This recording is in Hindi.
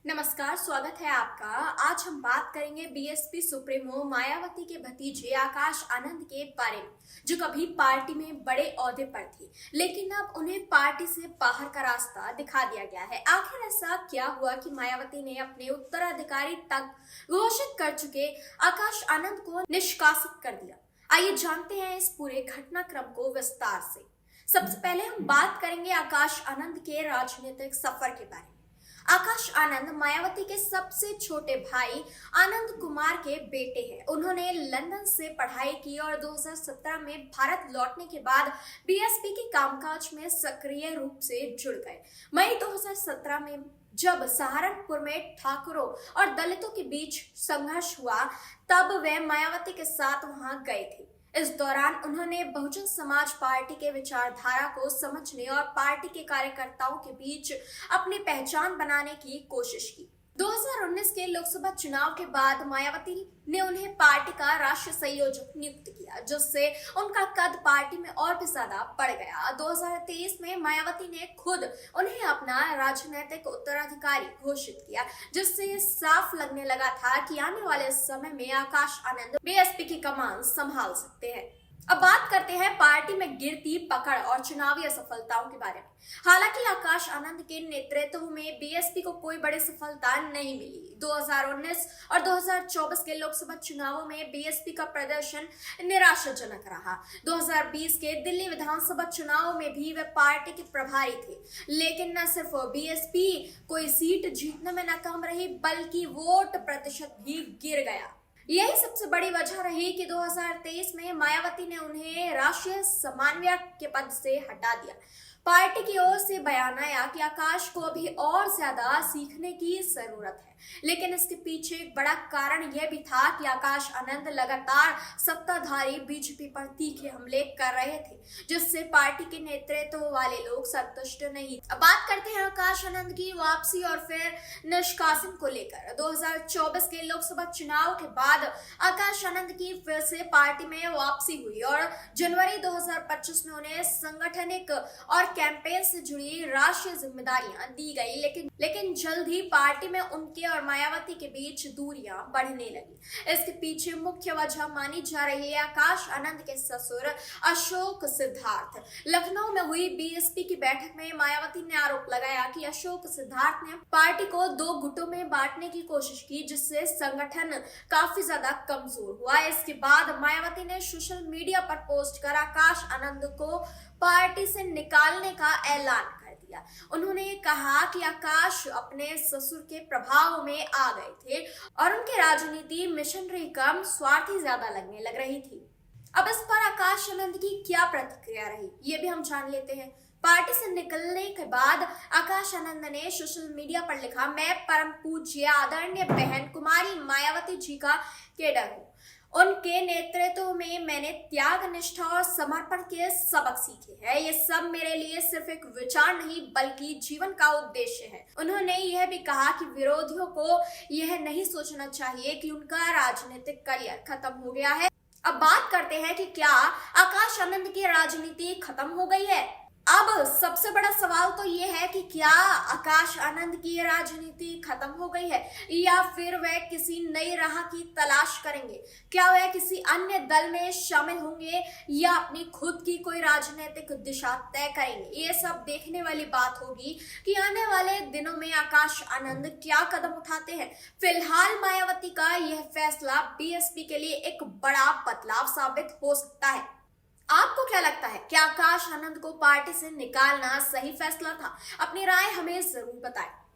नमस्कार, स्वागत है आपका। आज हम बात करेंगे बीएसपी सुप्रीमो मायावती के भतीजे आकाश आनंद के बारे में, जो कभी पार्टी में बड़े ओहदे पर थे, लेकिन अब उन्हें पार्टी से बाहर का रास्ता दिखा दिया गया है। आखिर ऐसा क्या हुआ कि मायावती ने अपने उत्तराधिकारी तक घोषित कर चुके आकाश आनंद को निष्कासित कर दिया? आइए जानते हैं इस पूरे घटनाक्रम को विस्तार से। सबसे पहले हम बात करेंगे आकाश आनंद के राजनीतिक सफर के बारे में। आकाश आनंद मायावती के सबसे छोटे भाई आनंद कुमार के बेटे हैं। उन्होंने लंदन से पढ़ाई की और 2017 में भारत लौटने के बाद बीएसपी के कामकाज में सक्रिय रूप से जुड़ गए। मई 2017 में जब सहारनपुर में ठाकुरों और दलितों के बीच संघर्ष हुआ, तब वे मायावती के साथ वहां गए थे। इस दौरान उन्होंने बहुजन समाज पार्टी के विचारधारा को समझने और पार्टी के कार्यकर्ताओं के बीच अपनी पहचान बनाने की कोशिश की। 2019 के लोकसभा चुनाव के बाद मायावती ने उन्हें पार्टी का राष्ट्रीय संयोजक नियुक्त किया, जिससे उनका कद पार्टी में और भी ज्यादा बढ़ गया। 2023 में मायावती ने खुद उन्हें अपना राजनीतिक उत्तराधिकारी घोषित किया, जिससे साफ लगने लगा था कि आने वाले समय में आकाश आनंद बीएसपी की कमान संभाल सकते हैं। अब बात करते हैं पार्टी में गिरती पकड़ और चुनावी असफलताओं के बारे में। हालांकि आकाश आनंद के नेतृत्व में बीएसपी को कोई बड़ी सफलता नहीं मिली। 2019 और 2024 के लोकसभा चुनावों में बीएसपी का प्रदर्शन निराशाजनक रहा। 2020 के दिल्ली विधानसभा चुनावों में भी वे पार्टी के प्रभारी थे, लेकिन न सिर्फ बीएसपी कोई सीट जीतने में नाकाम रही, बल्कि वोट प्रतिशत भी गिर गया। यही सबसे बड़ी वजह रही कि 2023 में मायावती ने उन्हें राष्ट्रीय समन्वयक के पद से हटा दिया। पार्टी की ओर से बयान आया कि आकाश को अभी और ज्यादा सीखने की जरूरत है, लेकिन इसके पीछे एक बड़ा कारण यह भी था कि आकाश आनंद लगातार सत्ताधारी बीजेपी पर तीखे हमले कर रहे थे, जिससे पार्टी के नेतृत्व वाले लोग संतुष्ट नहीं। अब बात करते हैं आकाश आनंद की वापसी और फिर निष्कासन को लेकर। 2024 के लोकसभा चुनाव के बाद आकाश आनंद की फिर से पार्टी में वापसी हुई और जनवरी 2025 में उन्हें संगठनिक और कैंपेन से जुड़ी राष्ट्रीय जिम्मेदारियां दी गई, लेकिन जल्द ही पार्टी में उनके और मायावती के बीच दूरियां बढ़ने लगी। इसके पीछे मुख्य वजह मानी जा रही है आकाश आनंद के ससुर अशोक सिद्धार्थ। लखनऊ में हुई बीएसपी की बैठक में मायावती ने आरोप लगाया कि अशोक सिद्धार्थ ने पार्टी को दो गुटों में बांटने की कोशिश की, जिससे संगठन काफी ज्यादा कमजोर हुआ। इसके बाद मायावती ने सोशल मीडिया पर पोस्ट कर आकाश आनंद को पार्टी से निकालने का ऐलान कर दिया। उन्होंने कहा कि आकाश अपने ससुर के प्रभाव में आ गए थे और उनकी राजनीति मिशनरी कम स्वार्थी ज्यादा लगने लग रही थी। अब इस पर आकाश आनंद की क्या प्रतिक्रिया रही, ये भी हम जान लेते हैं। पार्टी से निकलने के बाद आकाश आनंद ने सोशल मीडिया पर लिखा, मैं परम पूज्य आदरणीय बहन कुमारी मायावती जी का कैडर हूँ। उनके नेतृत्व में मैंने त्याग, निष्ठा और समर्पण के सबक सीखे हैं। ये सब मेरे लिए सिर्फ एक विचार नहीं, बल्कि जीवन का उद्देश्य है। उन्होंने यह भी कहा कि विरोधियों को यह नहीं सोचना चाहिए कि उनका राजनीतिक करियर खत्म हो गया है। अब बात करते हैं कि क्या आकाश आनंद की राजनीति खत्म हो गई है। अब सबसे बड़ा सवाल तो ये है कि क्या आकाश आनंद की राजनीति खत्म हो गई है या फिर वह किसी नई राह की तलाश करेंगे। क्या वह किसी अन्य दल में शामिल होंगे या अपनी खुद की कोई राजनीतिक दिशा तय करेंगे। ये सब देखने वाली बात होगी कि आने वाले दिनों में आकाश आनंद क्या कदम उठाते हैं। फिलहाल मायावती का यह फैसला बीएसपी के लिए एक बड़ा बदलाव साबित हो सकता है। आपको क्या लगता है, क्या आकाश आनंद को पार्टी से निकालना सही फैसला था? अपनी राय हमें जरूर बताएं।